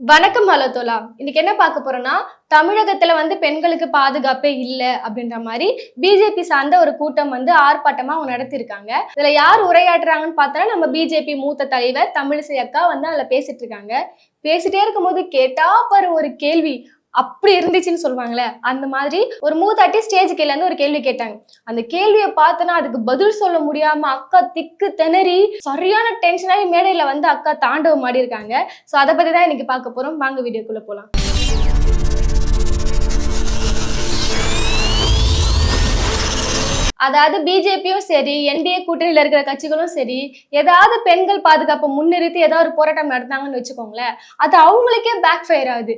வணக்கம் ஹலோ தோலா. இன்னைக்கு என்ன பார்க்க போறோம்னா, தமிழகத்துல பெண்களுக்கு பாதுகாப்பே இல்ல அப்படின்ற மாதிரி பிஜேபி சார்ந்த ஒரு கூட்டம் ஆர்ப்பாட்டமா அவங்க நடத்திருக்காங்க. இதுல யார் உரையாற்றுறாங்கன்னு பார்த்தா நம்ம பிஜேபி மூத்த தலைவர் தமிழிசை அக்கா அதுல பேசிட்டு இருக்காங்க. பேசிட்டே இருக்கும்போது கேட்டா பாரு ஒரு கேள்வி அப்படி இருந்துச்சுன்னு சொல்லுவாங்களே, அந்த மாதிரி ஒரு மூதாட்டி ஸ்டேஜ் கீழ இருந்து ஒரு கேள்வி கேட்டாங்க. அந்த கேள்வியை பார்த்தனா அதுக்கு பதில் சொல்ல முடியாம அக்கா திக்கு திணறி சரியான டென்ஷனாகி மேடையில அக்கா தாண்டவம் ஆடி இருக்காங்க. சோ அதை பத்தி தான் இன்னைக்கு பார்க்க போறோம். வாங்க வீடியோக்குள்ள போலாம். அதாவது பிஜேபியும் சரி, என்டிஏ கூட்டணியில இருக்கிற கட்சிகளும் சரி, ஏதாவது பெண்கள் பாதுகாப்பை முன்னிறுத்தி ஏதாவது ஒரு போராட்டம் நடத்தாங்கன்னு வச்சுக்கோங்களேன், அது அவங்களுக்கே பேக் ஃபயர் ஆகுது.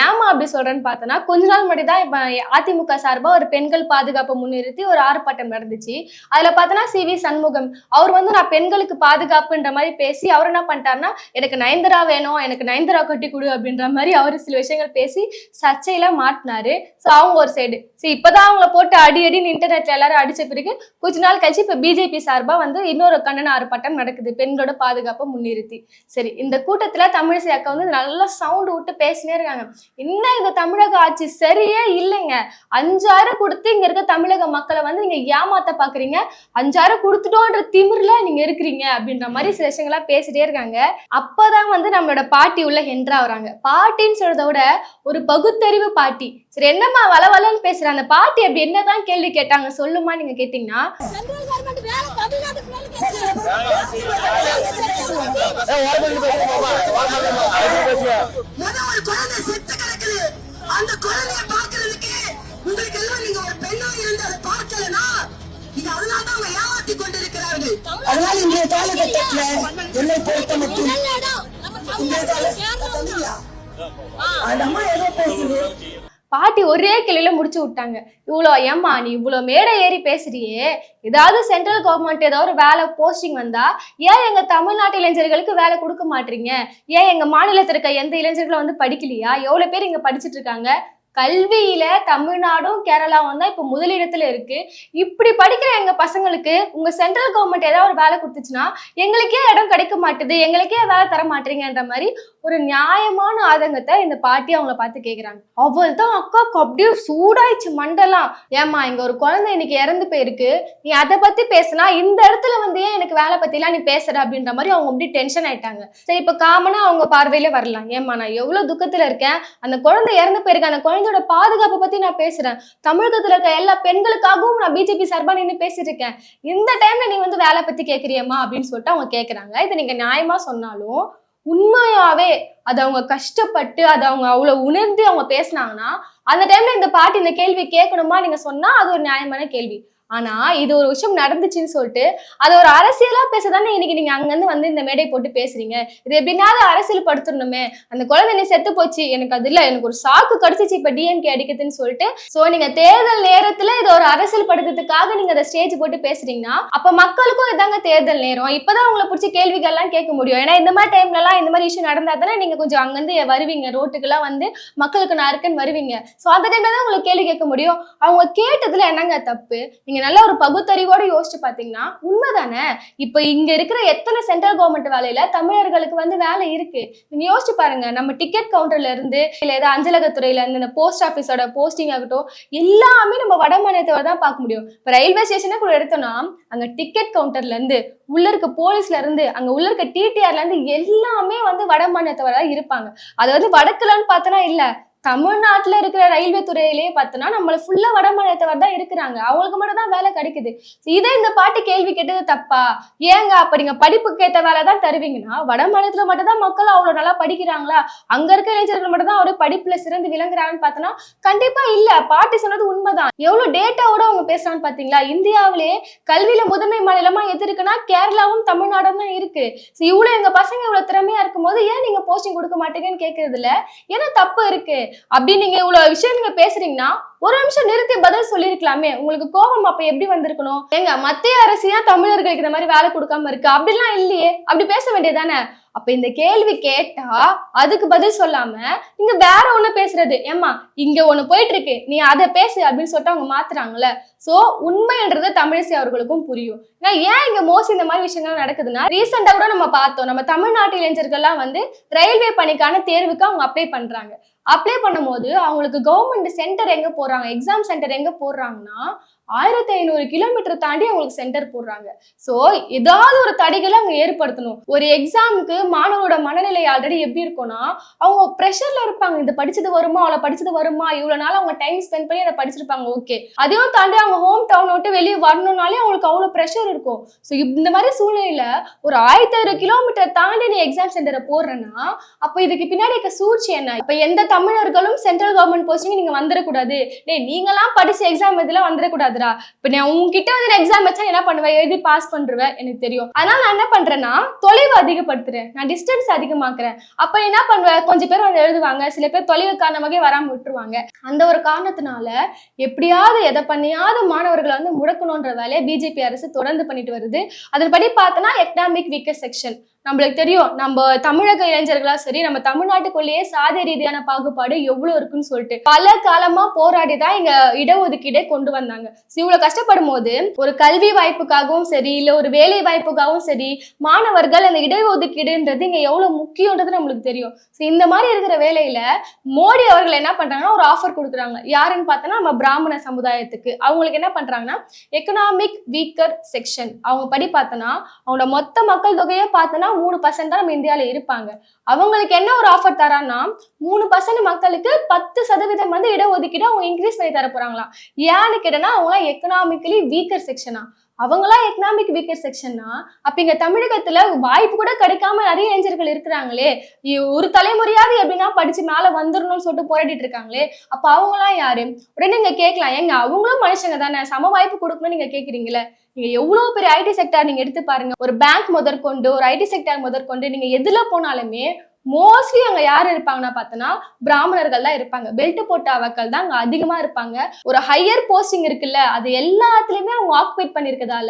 ஏமா அப்படி சொல்றேன்னு பார்த்தோன்னா, கொஞ்ச நாள் முன்னாடி தான் இப்ப அதிமுக சார்பா ஒரு பெண்கள் பாதுகாப்பை முன்னிறுத்தி ஒரு ஆர்ப்பாட்டம் நடந்துச்சு. அதுல பார்த்தோன்னா CV சண்முகம் அவர் நான் பெண்களுக்கு பாதுகாப்புன்ற மாதிரி பேசி அவர் என்ன பண்ணிட்டாருன்னா, எனக்கு நயன்தாரா வேணும், எனக்கு நயன்தாரா கட்டி கொடு அப்படின்ற மாதிரி அவர் சில விஷயங்கள் பேசி சர்ச்சையில மாட்டினாரு. ஸோ அவங்க ஒரு சைடு இப்பதான் அவங்கள போட்டு அடின்னு இன்டர்நெட்ல எல்லாரும் அடிச்ச பிறகு கொஞ்ச நாள் கழிச்சு இப்ப பிஜேபி சார்பா இன்னொரு கண்டன ஆர்ப்பாட்டம் நடக்குது பெண்களோட பாதுகாப்பை முன்னிறுத்தி. சரி, இந்த கூட்டத்துல தமிழிசை அக்கா நல்லா சவுண்ட் விட்டு பேசினே இருக்காங்க. என்ன இந்த தமிழக ஆட்சி சரியே இல்லைங்க, 5000 கொடுத்து இங்க இருக்க தமிழக மக்களை நீங்க ஏமாத்த பாக்குறீங்க, 5000 கொடுத்துட்டோன்ற திமிர்ல நீங்க இருக்கிறீங்க அப்படின்ற மாதிரி சில விஷயங்களா பேசிட்டே இருக்காங்க. அப்பதான் நம்மளோட பாட்டி உள்ள என்ட்ரா வராங்க. பாட்டின்னு சொல்றத விட ஒரு பகுத்தறிவு பாட்டி. சரி, என்னம்மா வளவலன்னு பேசுற அந்த பாட்டி அப்படி என்னதான் கேள்வி கேட்டாங்க சொல்லுமா நீங்க கேட்டீங்கன்னா, பாட்டி ஒரே கிளையில முடிச்சு விட்டாங்க. இவ்வளோ ஏம்மா நீ இவ்வளோ மேடை ஏறி பேசுறியே, ஏதாவது சென்ட்ரல் கவர்மெண்ட் ஏதாவது ஒரு வேலை போஸ்டிங் வந்தா ஏன் எங்க தமிழ்நாட்டு இளைஞர்களுக்கு வேலை கொடுக்க மாட்டீங்க? ஏன் எங்க மாநிலத்தில் இருக்க எந்த இளைஞர்களும் படிக்கலையா? எவ்வளவு பேர் இங்க படிச்சுட்டு இருக்காங்க? கல்வியில தமிழ்நாடும் கேரளாவும் தான் இப்ப முதலிடத்துல இருக்கு. இப்படி படிக்கிற எங்க பசங்களுக்கு உங்க சென்ட்ரல் கவர்மெண்ட் ஏதாவது ஒரு வேலை கொடுத்துச்சுன்னா எங்களுக்கே இடம் கிடைக்க மாட்டுது, எங்களுக்கே வேலை தர மாட்டீங்கன்ற மாதிரி ஒரு நியாயமான ஆதங்கத்தை இந்த பாட்டி அவங்கள பார்த்து கேக்குறாங்க. அவள் தான் அக்காவுக்கு அப்படியே சூடாயிடுச்சு மண்டலாம். ஏமா இங்க ஒரு குழந்தை இன்னைக்கு இறந்து போயிருக்கு, நீ அதை பத்தி பேசினா இந்த இடத்துல ஏன் எனக்கு வேலை பத்தி எல்லாம் நீ பேசுற அப்படின்ற மாதிரி அவங்க அப்படி டென்ஷன் ஆயிட்டாங்க. சரி, இப்ப காமனா அவங்க பார்வையில வரலாம். ஏமா நான் எவ்வளவு துக்கத்துல இருக்கேன், அந்த குழந்தை இறந்து போயிருக்க அந்த குழந்தையோட பாதுகாப்பை பத்தி நான் பேசுறேன், தமிழகத்துல இருக்க எல்லா பெண்களுக்காகவும் நான் பிஜேபி சார்பா நின்று பேசிட்டு இருக்கேன், இந்த டைம்ல நீ வேலை பத்தி கேக்குறியம்மா அப்படின்னு சொல்லிட்டு அவங்க கேக்குறாங்க. இதை நீங்க நியாயமா சொன்னாலும் உண்மையாவே அது அவங்க கஷ்டப்பட்டு அதை அவங்க அவ்வளவு உணர்ந்து அவங்க பேசினாங்கன்னா அந்த டைம்ல இந்த பாட்டி இந்த கேள்வி கேட்கணுமா நீங்க சொன்னா அது ஒரு நியாயமான கேள்வி. ஆனா இது ஒரு விஷயம் நடந்துச்சுன்னு சொல்லிட்டு அது ஒரு அரசியலா பேசதானே இன்னைக்கு நீங்க அங்கிருந்து இந்த மேடை போட்டு பேசுறீங்க. இது எப்படின்னாவது அரசியல் படுத்தணுமே, அந்த குழந்தை நீ செத்து போச்சு, எனக்கு அது இல்ல, எனக்கு ஒரு சாக்கு கடிச்சிச்சு இப்ப டிஎம்கே அடிக்குதுன்னு சொல்லிட்டு சோ நீங்க தேர்தல் நேரத்துல இதை ஒரு அரசியல் படுத்துறதுக்காக நீங்க அதை ஸ்டேஜ் போட்டு பேசுறீங்கன்னா அப்ப மக்களுக்கும் இதாங்க தேர்தல் நேரம், இப்பதான் உங்களை பிடிச்ச கேள்விகள் எல்லாம் கேட்க முடியும். ஏன்னா இந்த மாதிரி டைம்ல எல்லாம் இந்த மாதிரி இஷ்யூ நடந்தா தானே நீங்க கொஞ்சம் அங்கிருந்து வருவீங்க, ரோட்டுக்கு எல்லாம் மக்களுக்கு நான் இருக்குன்னு வருவீங்க. சோ அந்த டைம்ல தான் உங்களுக்கு கேள்வி கேட்க முடியும். அவங்க கேட்டதுல என்னங்க தப்பு? நீங்க நல்ல ஒரு பகுத்தறிவோட யோசிச்சு பாத்தீங்கன்னா உண்மைதானே. இப்ப இங்க இருக்கிற எத்தனை சென்ட்ரல் கவர்மெண்ட் வேலையில தமிழர்களுக்கு வேலை இருக்கு நீங்க யோசிச்சு பாருங்க. நம்ம டிக்கெட் கவுண்டர்ல இருந்து இல்ல ஏதாவது அஞ்சலகத்துறையில இருந்து இந்த போஸ்ட் ஆபீஸோட போஸ்டிங் ஆகட்டும் எல்லாமே நம்ம வட மாநிலத்தோட தான் பார்க்க முடியும். இப்ப ரயில்வே ஸ்டேஷனே கூட எடுத்தோம்னா அங்க டிக்கெட் கவுண்டர்ல இருந்து உள்ள இருக்க போலீஸ்ல இருந்து அங்க உள்ள இருக்க டிடிஆர்ல இருந்து எல்லாமே வட மாநிலத்தவர இருப்பாங்க. அது வடக்குலன்னு பார்த்தோன்னா இல்ல, தமிழ்நாட்டுல இருக்கிற ரயில்வே துறையிலேயே பார்த்தோன்னா நம்மள ஃபுல்லா வட மாநிலத்தவர் தான் இருக்கிறாங்க, அவங்களுக்கு மட்டும் தான் வேலை கிடைக்குது. இதே இந்த பாட்டு கேள்வி கேட்டது தப்பா? ஏங்க அப்ப நீங்க படிப்புக்கு ஏற்ற வேலை தான் தருவீங்கன்னா வட மாநிலத்துல மட்டும் தான் மக்கள் அவ்வளவு நல்லா படிக்கிறாங்களா, அங்க இருக்க இளைஞர்கள் மட்டும் தான் அவரு படிப்புல சிறந்து விளங்குறாங்கன்னு பார்த்தோன்னா கண்டிப்பா இல்ல. பாட்டி சொன்னது உண்மைதான். எவ்வளவு டேட்டாவோட அவங்க பேசுறான்னு பாத்தீங்களா? இந்தியாவிலேயே கல்வியில முதன்மை மாநிலமா எது இருக்குன்னா கேரளாவும் தமிழ்நாடும் தான் இருக்கு. இவ்வளவு எங்க பசங்க இவ்வளவு திறமையா இருக்கும் போது ஏன் நீங்க போஸ்டிங் கொடுக்க மாட்டீங்கன்னு கேட்கறதுல ஏன்னா தப்பு இருக்கு. அப்படி நீங்க இவ்வளவு விஷயம் நீங்க பேசுறீங்கன்னா ஒரு நிமிஷம் நிறுத்தி பதில் சொல்லிருக்கலாமே. உங்களுக்கு கோபம் அப்ப எப்படி வந்திருக்கணும்? ஏங்க மத்திய அரசு ஏன் தமிழர்களுக்கு இந்த மாதிரி வேலை கொடுக்காம இருக்கு? அப்படிலாம் இல்லையே, அப்படி பேச வேண்டியதானே. அப்ப இந்த கேள்வி கேட்டா அதுக்கு பதில் சொல்லாம நீங்க வேற ஒண்ணு பேசுறது, ஏமா இங்க ஒண்ணு போயிட்டு இருக்கு நீ அதை பேசு அப்படின்னு சொல்லிட்டு அவங்க மாத்துறாங்கல்ல. சோ உண்மைன்றது தமிழிசை அவர்களுக்கும் புரியும். ஏன் இங்க மோஸ்ட்லி இந்த மாதிரி விஷயங்கள் நடக்குதுன்னா, ரீசெண்டா கூட நம்ம பார்த்தோம், நம்ம தமிழ்நாட்டு இளைஞர்கள்லாம் வந்து ரயில்வே பணிக்கான தேர்வுக்கு அவங்க அப்ளை பண்றாங்க. அப்ளை பண்ணும்போது அவங்களுக்கு கவர்மெண்ட் சென்டர் எங்க போடுறாங்க, எக்ஸாம் சென்டர் எங்க போடுறாங்கன்னா 1500 கிலோமீட்டர் தாண்டி அவங்களுக்கு சென்டர் போடுறாங்க. சோ ஏதாவது ஒரு தடைகளை அங்க ஏற்படுத்தணும். ஒரு எக்ஸாமுக்கு மாணவரோட மனநிலை ஆல்ரெடி எப்படி இருக்கும்னா, அவங்க ப்ரெஷர்ல இருப்பாங்க. இது படிச்சது வருமா, அவளை படிச்சது வருமா, இவ்வளவு நாள் அவங்க டைம் ஸ்பெண்ட் பண்ணி அதை படிச்சிருப்பாங்க. ஓகே, அதையும் தாண்டி அவங்க ஹோம் டவுன் விட்டு வெளியே வரணும்னாலே அவங்களுக்கு அவ்வளவு ப்ரெஷர் இருக்கும். ஸோ இந்த மாதிரி சூழ்நிலையில ஒரு 1500 கிலோமீட்டர் தாண்டி நீ எக்ஸாம் சென்டரை போடுறேன்னா அப்ப இதுக்கு பின்னாடி இருக்க சூழ்ச்சி என்ன? இப்ப எந்த தமிழர்களும் சென்ட்ரல் கவர்மெண்ட் போஸ்டிங் நீங்க வந்துடக்கூடாது, நீங்களாம் படிச்ச எக்ஸாம் இதெல்லாம் வந்துடக்கூடாது. இப்ப நான் உங்ககிட்ட வந்து எக்ஸாம் வச்சா என்ன பண்ணுவேன், எழுதி பாஸ் பண்றேன் எனக்கு தெரியும். அதனால நான் என்ன பண்றேன்னா தொலைவு அதிகப்படுத்துறேன், நான் டிஸ்டன்ஸ் அதிகமாக்குறேன். அப்ப என்ன பண்ணுவேன், கொஞ்சம் பேர் வந்து எழுதுவாங்க, சில பேர் தொலைவு காரணமாக வராம விட்டுருவாங்க. அந்த ஒரு காரணத்தினால எப்படியாவது எதை பண்ணியாவது மாணவர்களை வந்து முடக்கணும்ன்ற வேலையை பிஜேபி அரசு தொடர்ந்து பண்ணிட்டு வருது. அதன்படி பார்த்தோன்னா எக்கனாமிக் வீக்கர் செக்ஷன், நம்மளுக்கு தெரியும் நம்ம தமிழக இளைஞர்களா சரி, நம்ம தமிழ்நாட்டுக்குள்ளேயே சாதி ரீதியான பாகுபாடு எவ்வளவு இருக்குன்னு சொல்லிட்டு பல காலமா போராடிதான் இங்க இடஒதுக்கீடை கொண்டு வந்தாங்க. இவ்வளவு கஷ்டப்படும் போது ஒரு கல்வி வாய்ப்புக்காகவும் சரி, இல்ல ஒரு வேலை வாய்ப்புக்காகவும் சரி, மாணவர்கள் அந்த இடஒதுக்கீடுன்றது இங்க எவ்வளவு முக்கியன்றது நம்மளுக்கு தெரியும். இந்த மாதிரி இருக்கிற வேலையில மோடி அவர்கள் என்ன பண்றாங்கன்னா ஒரு ஆஃபர் கொடுக்குறாங்க. யாருன்னு பார்த்தோன்னா நம்ம பிராமண சமுதாயத்துக்கு. அவங்களுக்கு என்ன பண்றாங்கன்னா எக்கனாமிக் வீக்கர் செக்ஷன், அவங்க படி பார்த்தோன்னா அவங்களோட மொத்த மக்கள் தொகையை பார்த்தோன்னா 3% தான் நம்ம இந்தியாவில இருப்பாங்க. அவங்களுக்கு என்ன ஒரு ஆஃபர் தரான்னா 3% மக்களுக்கு 10% வந்து இடஒதுக்கீடு அவங்க இன்க்ரீஸ் பண்ணி தர போறாங்களாம். ஏன்னு கேட்டனா அவங்க எக்கனாமிக்கலி வீக்கர் செக்ஷனா, அவங்களா எக்கனாமிக் வீக்கர் செக்ஷன்னா அப்ப இங்க தமிழகத்துல வாய்ப்பு கூட கிடைக்காம நிறைய இளைஞர்கள் இருக்கிறாங்களே, ஒரு தலைமுறையாவது எப்படின்னா படிச்சு மேல வந்துடணும்னு சொல்லிட்டு போராடிட்டு இருக்காங்களே, அப்ப அவங்களாம் யாரு? உடனே நீங்க கேட்கலாம், ஏங்க அவங்களும் மனுஷங்க தானே, சம வாய்ப்பு கொடுக்கணும்னு நீங்க கேக்குறீங்களே. நீங்க எவ்வளவு பெரிய ஐடி செக்டார் நீங்க எடுத்து பாருங்க, ஒரு பேங்க் முதற்கொண்டு ஒரு ஐடி செக்டார் முதற்கொண்டு நீங்க எதுல போனாலுமே மோஸ்ட்லி அங்க யாரு இருப்பாங்கன்னா பார்த்தோன்னா பிராமணர்கள் தான் இருப்பாங்க. பெல்ட் போட்ட அவர்கள் தான் அங்க அதிகமா இருப்பாங்க. ஒரு ஹையர் போஸ்டிங் இருக்குல்ல, அது எல்லாத்துலயுமே அவங்க ஆக்குபைட் பண்ணிருக்கதால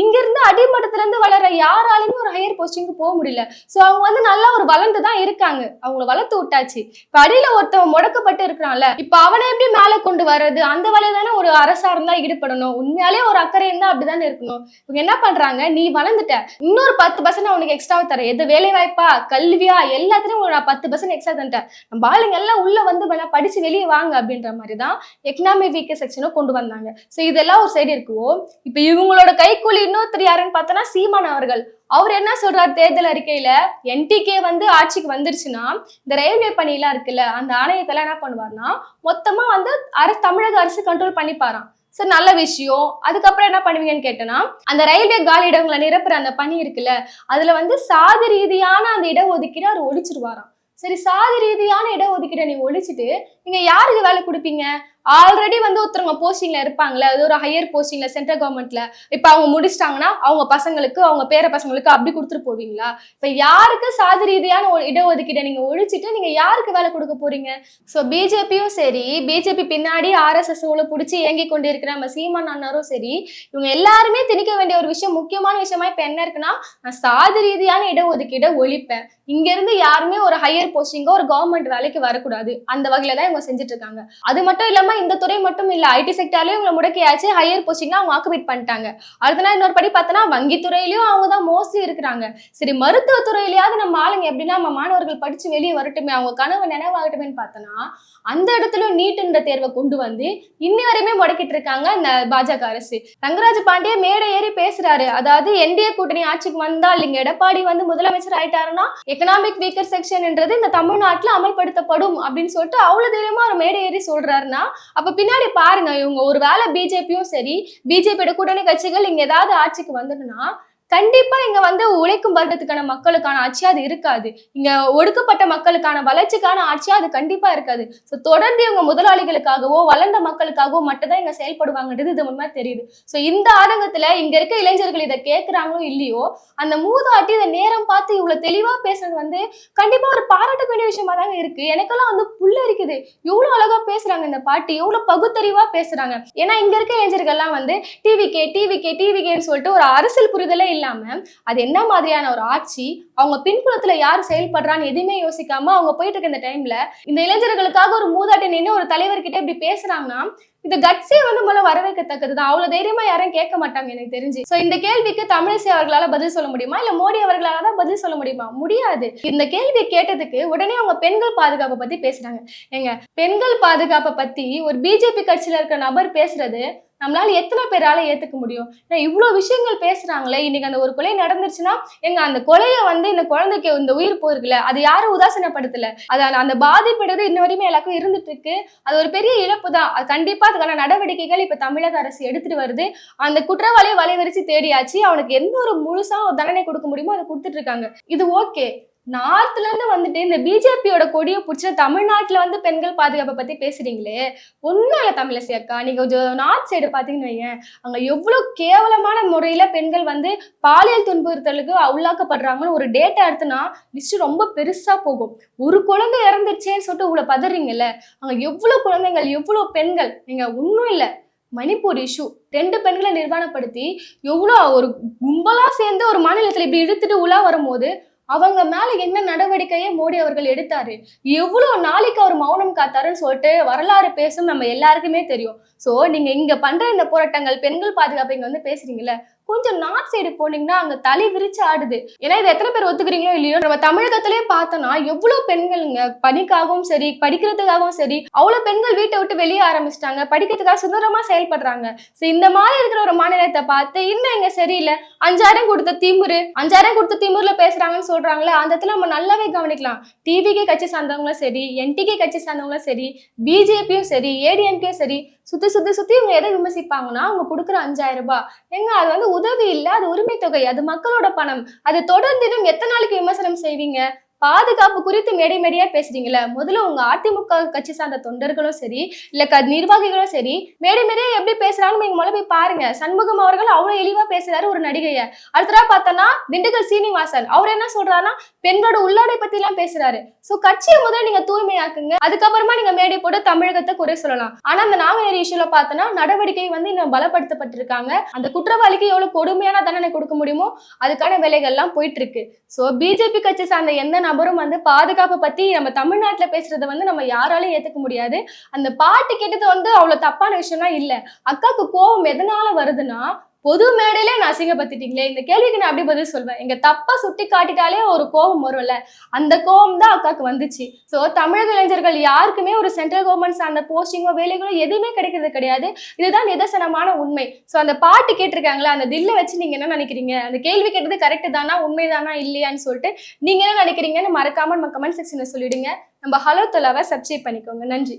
இங்க இருந்து அடிமட்டத்துல இருந்து வளர யாராலுமே ஒரு ஹையர் போஸ்டிங்க்கு போக முடியல. சோ அவங்க வந்து நல்லா ஒரு வளர்ந்து தான் இருக்காங்க, அவங்கள வளர்த்து விட்டாச்சு. இப்ப அடியில ஒருத்தவன் முடக்கப்பட்டு இருக்கிறான்ல, இப்ப அவனை எப்படி மேல கொண்டு வர்றது? அந்த வேலையில தானே ஒரு அரசா இருந்தா ஈடுபடணும். உண்மையாலே ஒரு அக்கறை இருந்தா அப்படிதானே இருக்கணும். இவங்க என்ன பண்றாங்க, நீ வளர்ந்துட்ட இன்னொரு 10% அவனுக்கு எக்ஸ்ட்ரா தர, எது வேலை வாய்ப்பா கல்வியா எல்லாத்தையும் நான் 10% எக்ஸ்ட்ரா தந்துட்டேன், நம்ம ஆளுங்க எல்லாம் உள்ள வந்து படிச்சு வெளியே வாங்க அப்படின்ற மாதிரிதான் எக்கனாமிக் வீக்கர் செக்ஷனை கொண்டு வந்தாங்க. சோ இதெல்லாம் ஒரு சைடு இருக்குவோ, இப்ப இவங்களோட கைக்கூலி இன்னொருத்தர் யாருன்னு பார்த்தோன்னா சீமான் அவர்கள். அவர் என்ன சொல்றாரு தேர்தல் அறிக்கையில, என்டிகே வந்து ஆட்சிக்கு வந்துருச்சுன்னா இந்த ரயில்வே பணியெல்லாம் இருக்குல்ல, அந்த ஆணையத்தெல்லாம் என்ன பண்ணுவார்னா மொத்தமா வந்து தமிழக அரசு கண்ட்ரோல் பண்ணிப்பாராம். சரி, நல்ல விஷயம். அதுக்கப்புறம் என்ன பண்ணுவீங்கன்னு கேட்டேன்னா, அந்த ரயில்வே காலி இடங்களை நிரப்புற அந்த பணி இருக்குல்ல, அதுல வந்து சாதி ரீதியான அந்த இடஒதுக்கீடு அவர் ஒழிச்சிருவாராம். சரி, சாதி ரீதியான இடஒதுக்கீடை நீங்க ஒழிச்சிட்டு நீங்க யாருக்கு வேலை கொடுப்பீங்க? ஆல்ரெடி வந்து ஒருத்தவங்க போஸ்டிங்ல இருப்பாங்களே, அது ஒரு ஹையர் போஸ்டிங்ல சென்ட்ரல் கவர்மெண்ட்ல, இப்ப அவங்க முடிச்சிட்டாங்கன்னா அவங்க பசங்களுக்கு அவங்க பேர பசங்களுக்கு அப்படி கொடுத்துட்டு போவீங்களா? இப்ப யாருக்கு சாதி ரீதியான இடஒதுக்கீடை நீங்க ஒழிச்சிட்டு நீங்க யாருக்கு வேலை கொடுக்க போறீங்க? சோ பிஜேபியும் சரி, பிஜேபி பின்னாடி RSS பிடிச்சி இயங்கி கொண்டு இருக்கிற நம்ம சீமான் அண்ணாரும் சரி, இவங்க எல்லாருமே திணிக்க வேண்டிய ஒரு விஷயம், முக்கியமான விஷயமா இப்ப என்ன இருக்குன்னா, நான் சாதி ரீதியான இடஒதுக்கீடை ஒழிப்பேன், இங்க இருந்து யாருமே ஒரு ஹையர் போஸ்டிங்கோ ஒரு கவர்மெண்ட் வேலைக்கு வரக்கூடாது, அந்த வகையில தான் இவங்க செஞ்சுட்டு இருக்காங்க. அது மட்டும் இல்லாம இந்த துறை மட்டும் இல்ல, ஐடி செக்டார்லயும் இவங்க முடக்கியாச்சு, ஹையர் போஸ்டிங்ல அவங்க ஆக்குபைட் பண்ணிட்டாங்க. அடுத்த நாள் இன்னொரு படி பார்த்தோன்னா வங்கி துறையிலயும் அவங்க தான் மோஸ்ட்லி இருக்கிறாங்க. சரி, மருத்துவ துறையிலயாவது நம்ம ஆளுங்க எப்படின்னா நம்ம மாணவர்கள் படிச்சு வெளியே வரட்டுமே, அவங்க கனவு நினைவாகட்டுமேன்னு பார்த்தோன்னா அந்த இடத்துல நீட்ன்ற தேர்வை கொண்டு வந்து இன்னி வரையுமே முடக்கிட்டு இருக்காங்க இந்த பாஜக அரசு. ரங்கராஜ் பாண்டியே மேடை ஏறி பேசுறாரு, அதாவது என்டிஏ கூட்டணி ஆட்சிக்கு வந்தால் இங்க எடப்பாடி வந்து முதலமைச்சர் ஆயிட்டாருன்னா எக்கனாமிக் வீக்கர் செக்ஷன்ன்றது இந்த தமிழ்நாட்டுல அமல்படுத்தப்படும் அப்படின்னு சொல்லிட்டு அவ்வளவு தைரியமா ஒரு மேடை ஏறி சொல்றாருன்னா, அப்ப பின்னாடி பாருங்க, இவங்க ஒரு வேளை பிஜேபியும் சரி, பிஜேபியோட கூட்டணி கட்சிகள் இங்க ஏதாவது ஆட்சிக்கு வந்துடுன்னா கண்டிப்பா இங்க வந்து உழைக்கும் வர்க்கத்துக்கான மக்களுக்கான ஆட்சியா அது இருக்காது. இங்க ஒடுக்கப்பட்ட மக்களுக்கான வளர்ச்சிக்கான ஆட்சியா அது கண்டிப்பா இருக்காது. சோ தொடர்ந்து இவங்க முதலாளிகளுக்காகவோ வளர்ந்த மக்களுக்காகவோ மட்டும் தான் இங்க செயல்படுவாங்கன்றது இது உண்மை தெரியுது. சோ இந்த ஆதங்கத்துல இங்க இருக்க இளைஞர்கள் இதை கேட்கிறாங்களோ இல்லையோ, அந்த மூதாட்டி இதை நேரம் பார்த்து இவ்வளவு தெளிவா பேசுறது வந்து கண்டிப்பா ஒரு பாராட்ட வேண்டிய விஷயமா தாங்க இருக்கு. எனக்கெல்லாம் வந்து புல்ல இருக்குது. எவ்வளவு அழகா பேசுறாங்க இந்த பாட்டி, எவ்வளவு பகுத்தறிவா பேசுறாங்க. ஏன்னா இங்க இருக்க இளைஞர்கள்லாம் வந்து டிவிகேன்னு சொல்லிட்டு ஒரு அரசியல் புரிதலே இல்லாம அது என்ன மாதிரியான ஒரு ஆட்சி, அவங்க பின்புலத்துல யார் செயல்படுறான்னு எதுவுமே யோசிக்காம அவங்க போயிட்டு இருக்க இந்த டைம்ல இந்த இளைஞர்களுக்காக ஒரு மூதாட்டி நின்று ஒரு தலைவர்கிட்ட இப்படி பேசுறாங்கன்னா இந்த கட்ஸே வந்து முதல்ல வரவேற்கத்தக்கதுதான். அவ்வளவு தைரியமா யாரும் கேட்க மாட்டாங்க எனக்கு தெரிஞ்சு. சோ இந்த கேள்விக்கு தமிழிசை அவர்களால பதில் சொல்ல முடியுமா, இல்ல மோடி அவர்களால தான் பதில் சொல்ல முடியுமா? முடியாது. இந்த கேள்வி கேட்டதுக்கு உடனே அவங்க பெண்கள் பாதுகாப்பை பத்தி பேசுறாங்க. ஏங்க, பெண்கள் பாதுகாப்பை பத்தி ஒரு பிஜேபி கட்சியில இருக்கிற நபர் பேசுறது நம்மளால எத்தனை பேரால ஏத்துக்க முடியும்? இவ்வளவு விஷயங்கள் பேசுறாங்களே, இன்னைக்கு அந்த ஒரு கொலை நடந்துருச்சுன்னா எங்க அந்த கொலையை வந்து இந்த குழந்தைக்கு இந்த உயிர் போயிருக்குல்ல, அது யாரும் உதாசீனப்படுத்தல. அதான் அந்த பாதிப்புறது இன்ன வரையுமே எல்லாருக்கும் இருந்துட்டு இருக்கு. அது ஒரு பெரிய இழப்பு தான். அது கண்டிப்பா அதுக்கான நடவடிக்கைகள் இப்ப தமிழக அரசு எடுத்துட்டு வருது. அந்த குற்றவாளியை வலைவரிச்சு தேடியாச்சு. அவனுக்கு எந்த ஒரு முழுசா ஒரு தண்டனை கொடுக்க முடியுமோ அதை கொடுத்துட்டு இருக்காங்க. இது ஓகே. நார்த்ல இருந்து வந்துட்டு இந்த பிஜேபியோட கொடியை பிடிச்ச தமிழ்நாட்டுல வந்து பெண்கள் பாதுகாப்பை பத்தி பேசுறீங்களே, ஒண்ணும் இல்ல தமிழிசை அக்கா. நீங்க கொஞ்சம் நார்த் சைடு பாத்தீங்கன்னு வைங்க, அங்க எவ்வளவு கேவலமான முறையில பெண்கள் வந்து பாலியல் துன்புறுத்தலுக்கு உள்ளாக்கப்படுறாங்கன்னு ஒரு டேட்டா எடுத்துனா லிஸ்ட் ரொம்ப பெருசா போகும். ஒரு குழந்தை இறந்துச்சேன்னு சொல்லிட்டு இவ்வளவு பதறீங்கல்ல, அங்க எவ்வளவு குழந்தைகள், எவ்வளவு பெண்கள். நீங்க ஒன்னும் இல்ல, மணிப்பூர் இஷ்யூ 2 பெண்களை நிர்வாணப்படுத்தி எவ்வளோ ஒரு கும்பலா சேர்ந்து ஒரு மாநிலத்துல இப்படி இழுத்துட்டு உலா வரும்போது அவங்க மேல என்ன நடவடிக்கையை மோடி அவர்கள் எடுத்தாரு, எவ்வளவு நாளைக்கு அவர் மௌனம் காத்தாருன்னு சொல்லிட்டு வரலாறு பேசும் நம்ம எல்லாருக்குமே தெரியும். சோ நீங்க இங்க பண்ற இந்த போராட்டங்கள், பெண்கள் பாதுகாப்பு இங்க வந்து பேசுறீங்கல்ல, கொஞ்சம் நார்த் சைடு போனீங்கன்னா அங்க தலை விரிச்சு ஆடுது. ஏன்னா இதை எத்தனை பேர் ஒத்துக்கிறீங்களோ இல்லையோ, நம்ம தமிழகத்திலே பார்த்தோம்னா எவ்வளவு பெண்கள்ங்க பணிக்காகவும் சரி, படிக்கிறதுக்காகவும் சரி, அவ்வளவு பெண்கள் வீட்டை விட்டு வெளியே ஆரம்பிச்சிட்டாங்க, படிக்கிறதுக்காக சுதந்திரமா செயல்படுறாங்க. இந்த மாதிரி இருக்கிற ஒரு மாநிலத்தை பார்த்து இன்னும் இங்க சரியில்லை, 5000 கொடுத்த திமுருல பேசுறாங்கன்னு சொல்றாங்களே, அந்த இடத்துல நம்ம நல்லாவே கவனிக்கலாம். டிவிகே கட்சி சார்ந்தவங்களும் சரி, என்டிகே கட்சி சார்ந்தவங்களும் சரி, பிஜேபியும் சரி, ஏடிஎம்கே சரி, சுத்தி இவங்க எதை விமர்சிப்பாங்கன்னா அவங்க கொடுக்குற 5000 ரூபாய். ஏங்க, அது வந்து உதவி இல்ல, அது உரிமை தொகை, அது மக்களோட பணம். அது தொடர்ந்து எத்தனை நாளைக்கு விமர்சனம் செய்வீங்க? பாதுகாப்பு குறித்து மேடையா பேசுறீங்களா? முதல்ல உங்க அதிமுக கட்சி சார்ந்த தொண்டர்களும் சரி, இல்ல நிர்வாகிகளும் சரி, மேடையா எப்படி பேசுறாங்கன்னு நீங்க முதல்ல போய் பாருங்க. சண்முகம் அவர்கள் அவ்வளவு இழிவா பேசுறாரு ஒரு நடிகைய. அடுத்ததா பார்த்தோம்னா திண்டுக்கல் சீனிவாசன் அவர் என்ன சொல்றாருன்னா பெண்களோட உள்ளாடை பத்தி எல்லாம் பேசுறாரு. சோ கட்சியை முதல்ல நீங்க தூய்மையாக்குங்க, அதுக்கப்புறமா நீங்க மேடை போட்டு தமிழகத்தை குறை சொல்லலாம். ஆனா அந்த நாங்குநேரி இஷ்யூல பார்த்தோம்னா நடவடிக்கை வந்து இன்னும் பலப்படுத்தப்பட்டிருக்காங்க. அந்த குற்றவாளிக்கு எவ்வளவு கொடுமையான தண்டனை கொடுக்க முடியுமோ அதுக்கான வேலைகள் எல்லாம் போயிட்டு இருக்கு. சோ பிஜேபி கட்சி சார்ந்த எந்த நபரும் வந்து பாதுகாப்பை பத்தி நம்ம தமிழ்நாட்டுல பேசுறதை வந்து நம்ம யாராலையும் ஏத்துக்க முடியாது. அந்த பாட்டு கேட்டது வந்து அவ்வளவு தப்பான விஷயம்லாம் இல்ல. அக்காக்கு கோபம் எதனால வருதுன்னா, பொது மேடையிலே நான் அசிங்கப்படுத்திட்டீங்களே, இந்த கேள்விக்கு நான் அப்படி பதில் சொல்வேன். எங்க தப்பா சுட்டி காட்டிட்டாலே ஒரு கோபம் வரும்ல, அந்த கோபம் தான் அக்காக்கு வந்துச்சு. சோ தமிழக இளைஞர்கள் யாருக்குமே ஒரு சென்ட்ரல் கவர்மெண்ட் சார்ந்த போஸ்டிங்கோ வேலைகளோ எதுவுமே கிடைக்கிறது கிடையாது. இதுதான் நிதர்சனமான உண்மை. சோ அந்த பாட்டு கேட்டிருக்காங்களா, அந்த தில்ல வச்சு நீங்க என்ன நினைக்கிறீங்க? அந்த கேள்வி கேட்டது கரெக்ட் தானா, உண்மைதானா இல்லையான்னு சொல்லிட்டு நீங்க என்ன நினைக்கிறீங்கன்னு மறக்காம நம்ம கமெண்ட் செக்ஷன்ல சொல்லிடுங்க. நம்ம ஹலோ தொலாவை சப்ஸ்கிரைப் பண்ணிக்கோங்க. நன்றி.